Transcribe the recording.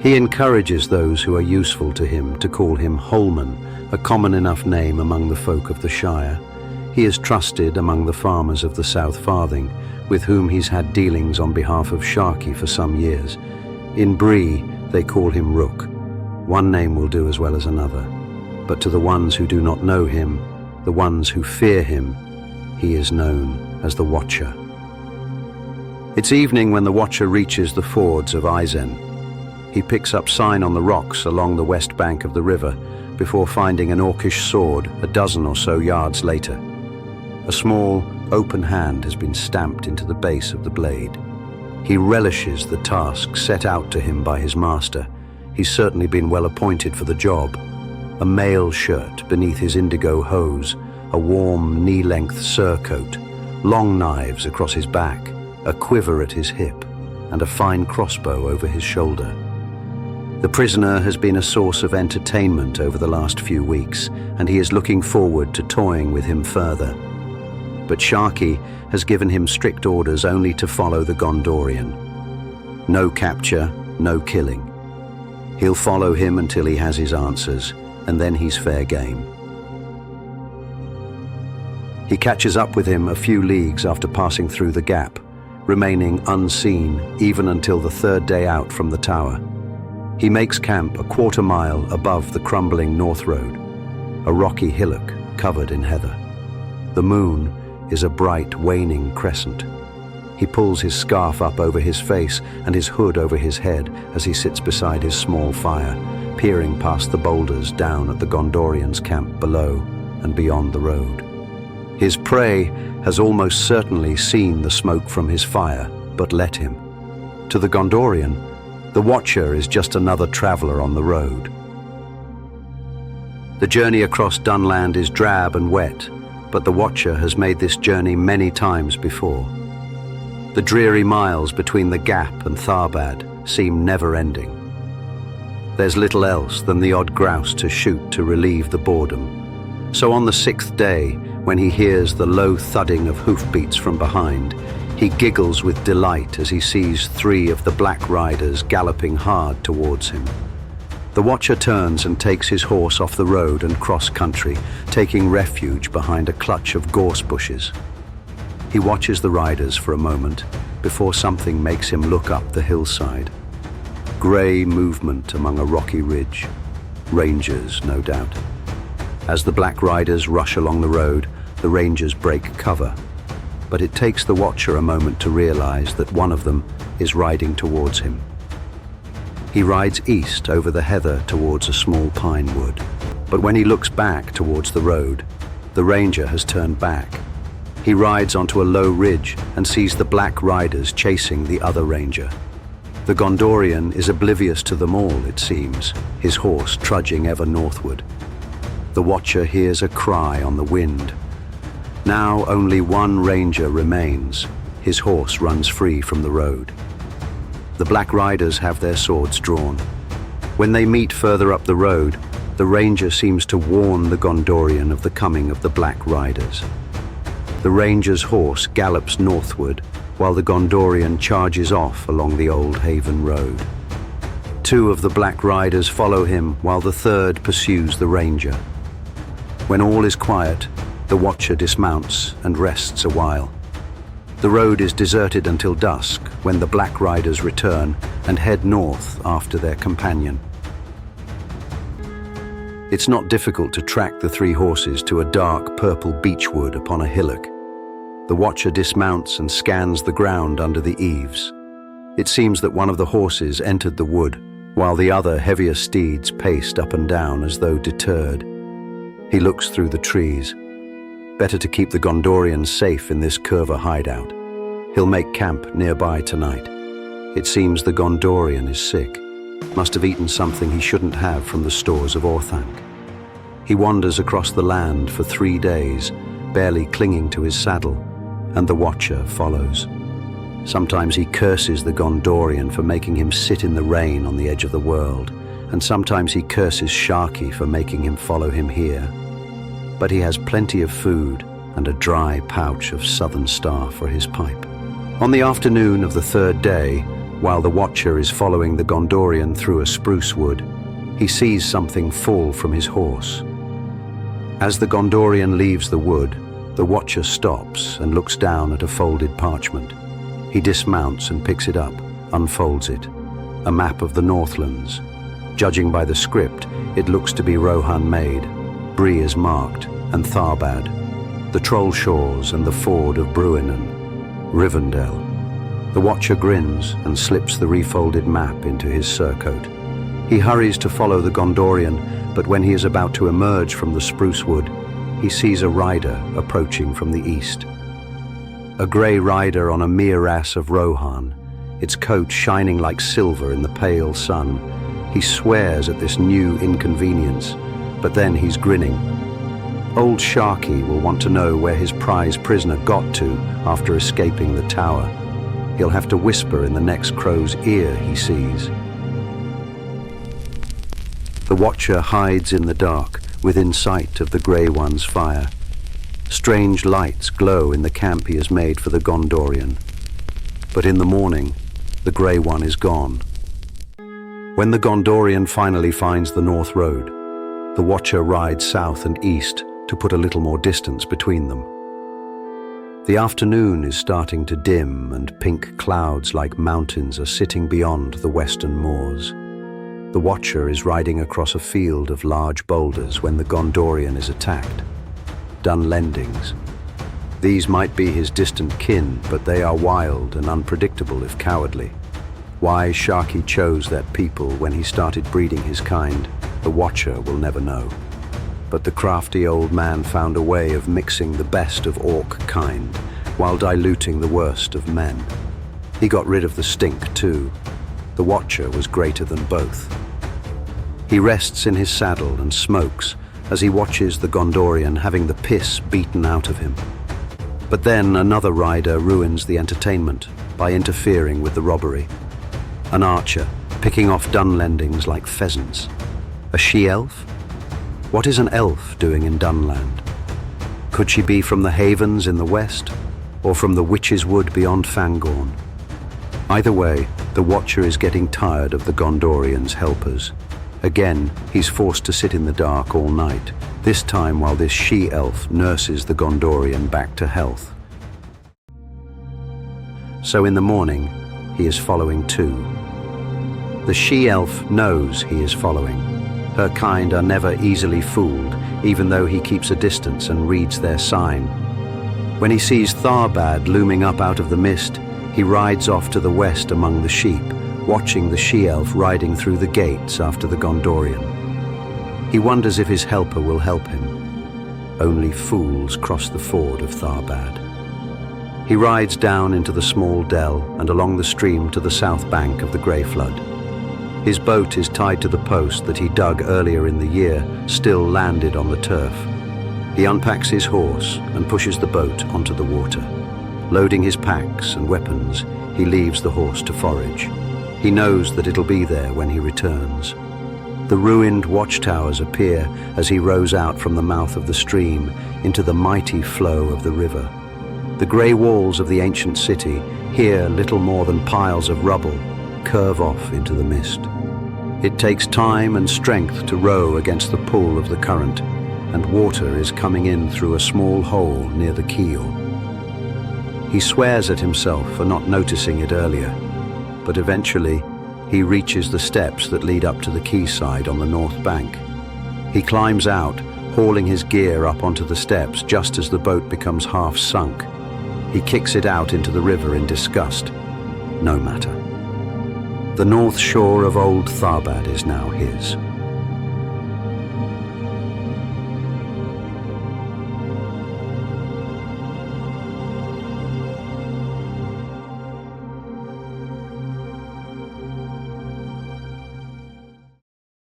He encourages those who are useful to him to call him Holman, a common enough name among the folk of the Shire. He is trusted among the farmers of the South Farthing, with whom he's had dealings on behalf of Sharkey for some years. In Bree, they call him Rook. One name will do as well as another. But to the ones who do not know him, the ones who fear him, he is known as the Watcher. It's evening when the Watcher reaches the fords of Eisen. He picks up sign on the rocks along the west bank of the river before finding an orcish sword a dozen or so yards later. A small, open hand has been stamped into the base of the blade. He relishes the task set out to him by his master. He's certainly been well appointed for the job. A mail shirt beneath his indigo hose, a warm knee-length surcoat, long knives across his back, a quiver at his hip, and a fine crossbow over his shoulder. The prisoner has been a source of entertainment over the last few weeks, and he is looking forward to toying with him further. But Sharkey has given him strict orders only to follow the Gondorian. No capture, no killing. He'll follow him until he has his answers, and then he's fair game. He catches up with him a few leagues after passing through the gap, remaining unseen even until the third day out from the tower. He makes camp a quarter-mile above the crumbling North Road, a rocky hillock covered in heather. The moon is a bright, waning crescent. He pulls his scarf up over his face and his hood over his head as he sits beside his small fire, peering past the boulders down at the Gondorians' camp below and beyond the road. His prey has almost certainly seen the smoke from his fire, but let him. To the Gondorian, the Watcher is just another traveller on the road. The journey across Dunland is drab and wet, but the Watcher has made this journey many times before. The dreary miles between the Gap and Tharbad seem never-ending. There's little else than the odd grouse to shoot to relieve the boredom. So on the 6th day, when he hears the low thudding of hoofbeats from behind, he giggles with delight as he sees 3 of the Black Riders galloping hard towards him. The Watcher turns and takes his horse off the road and cross-country, taking refuge behind a clutch of gorse bushes. He watches the riders for a moment before something makes him look up the hillside. Grey movement among a rocky ridge. Rangers, no doubt. As the Black Riders rush along the road, the Rangers break cover. But it takes the Watcher a moment to realize that one of them is riding towards him. He rides east over the heather towards a small pine wood. But when he looks back towards the road, the Ranger has turned back. He rides onto a low ridge and sees the Black Riders chasing the other Ranger. The Gondorian is oblivious to them all, it seems, his horse trudging ever northward. The Watcher hears a cry on the wind. Now only one Ranger remains. His horse runs free from the road. The Black Riders have their swords drawn. When they meet further up the road, the Ranger seems to warn the Gondorian of the coming of the Black Riders. The Ranger's horse gallops northward, while the Gondorian charges off along the Old Haven Road. 2 of the Black Riders follow him, while the 3rd pursues the Ranger. When all is quiet, the Watcher dismounts and rests a while. The road is deserted until dusk, when the Black Riders return and head north after their companion. It's not difficult to track the 3 horses to a dark purple beechwood upon a hillock. The Watcher dismounts and scans the ground under the eaves. It seems that one of the horses entered the wood, while the other heavier steeds paced up and down as though deterred. He looks through the trees. Better to keep the Gondorians safe in this Curver hideout. He'll make camp nearby tonight. It seems the Gondorian is sick. Must have eaten something he shouldn't have from the stores of Orthanc. He wanders across the land for 3 days, barely clinging to his saddle, and the Watcher follows. Sometimes he curses the Gondorian for making him sit in the rain on the edge of the world, and sometimes he curses Sharkey for making him follow him here. But he has plenty of food and a dry pouch of Southern Star for his pipe. On the afternoon of the 3rd day, While the Watcher is following the Gondorian through a spruce wood, he sees something fall from his horse. As the Gondorian leaves the wood, the Watcher stops and looks down at a folded parchment. He dismounts and picks it up, unfolds it. A map of the Northlands. Judging by the script, it looks to be Rohan made. Bree is marked, and Tharbad. The Troll Shores and the ford of Bruinen. Rivendell. The Watcher grins and slips the refolded map into his surcoat. He hurries to follow the Gondorian, but when he is about to emerge from the spruce wood, he sees a rider approaching from the east. A grey rider on a mere ass of Rohan, its coat shining like silver in the pale sun. He swears at this new inconvenience, but then he's grinning. Old Sharky will want to know where his prize prisoner got to after escaping the tower. He'll have to whisper in the next crow's ear he sees. The Watcher hides in the dark, within sight of the Grey One's fire. Strange lights glow in the camp he has made for the Gondorian. But in the morning, the Grey One is gone. When the Gondorian finally finds the North Road, the Watcher rides south and east to put a little more distance between them. The afternoon is starting to dim, and pink clouds like mountains are sitting beyond the western moors. The Watcher is riding across a field of large boulders when the Gondorian is attacked. Dunlendings. These might be his distant kin, but they are wild and unpredictable if cowardly. Why Sharky chose that people when he started breeding his kind, the Watcher will never know. But the crafty old man found a way of mixing the best of orc kind while diluting the worst of men. He got rid of the stink too. The Watcher was greater than both. He rests in his saddle and smokes as he watches the Gondorian having the piss beaten out of him. But then another rider ruins the entertainment by interfering with the robbery. An archer picking off Dunlendings like pheasants. A she-elf? What is an elf doing in Dunland? Could she be from the Havens in the west, or from the Witch's Wood beyond Fangorn? Either way, the Watcher is getting tired of the Gondorian's helpers. Again, he's forced to sit in the dark all night, this time while this she-elf nurses the Gondorian back to health. So in the morning, he is following too. The she-elf knows he is following. Her kind are never easily fooled, even though he keeps a distance and reads their sign. When he sees Tharbad looming up out of the mist, he rides off to the west among the sheep, watching the she-elf riding through the gates after the Gondorian. He wonders if his helper will help him. Only fools cross the ford of Tharbad. He rides down into the small dell and along the stream to the south bank of the Grey Flood. His boat is tied to the post that he dug earlier in the year, still landed on the turf. He unpacks his horse and pushes the boat onto the water. Loading his packs and weapons, he leaves the horse to forage. He knows that it'll be there when he returns. The ruined watchtowers appear as he rows out from the mouth of the stream into the mighty flow of the river. The grey walls of the ancient city, here little more than piles of rubble, curve off into the mist. It takes time and strength to row against the pull of the current, and water is coming in through a small hole near the keel. He swears at himself for not noticing it earlier, but eventually he reaches the steps that lead up to the quayside on the north bank. He climbs out, hauling his gear up onto the steps just as the boat becomes half sunk. He kicks it out into the river in disgust. No matter. The north shore of old Tharbad is now his.